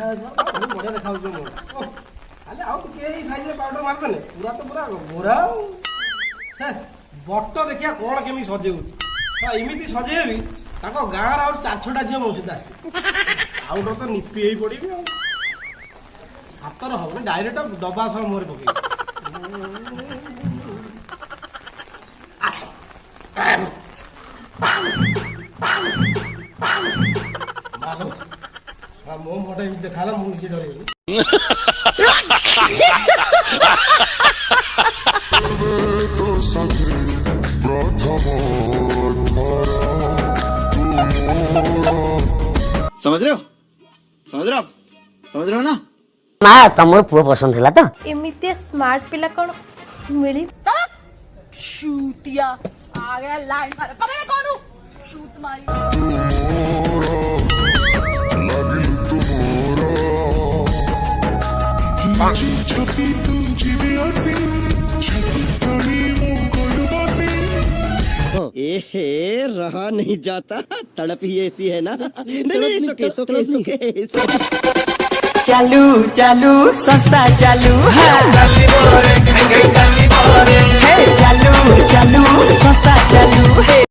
बढ़िया देखा खाली आउ टे साइज पाउडर मारदेने पूरा तो पूरा गोरा से बट देखिया कौन केमी सजे एमती सजेबी गाँव आउ 4-6टा झील मो सहित आस पाउडर तो निपी पड़ी हाथ हम डायरेक्ट दबा सह मुहर पकई मो मोटा देखा मुझे डर समझ रहे हो समझ रहे हो समझ रहे हो ना माँ तुम पुओ पसंद है तो एमितिया स्मार्ट पिला कौन मिली शूतिया आ गया लाइन मारा पता है कौन हूँ शूत मारी एहे रहा नहीं जाता तड़प ही ऐसी है ना नहीं सुके चालू चालू सस्ता चालू चालू चालू सस्ता चालू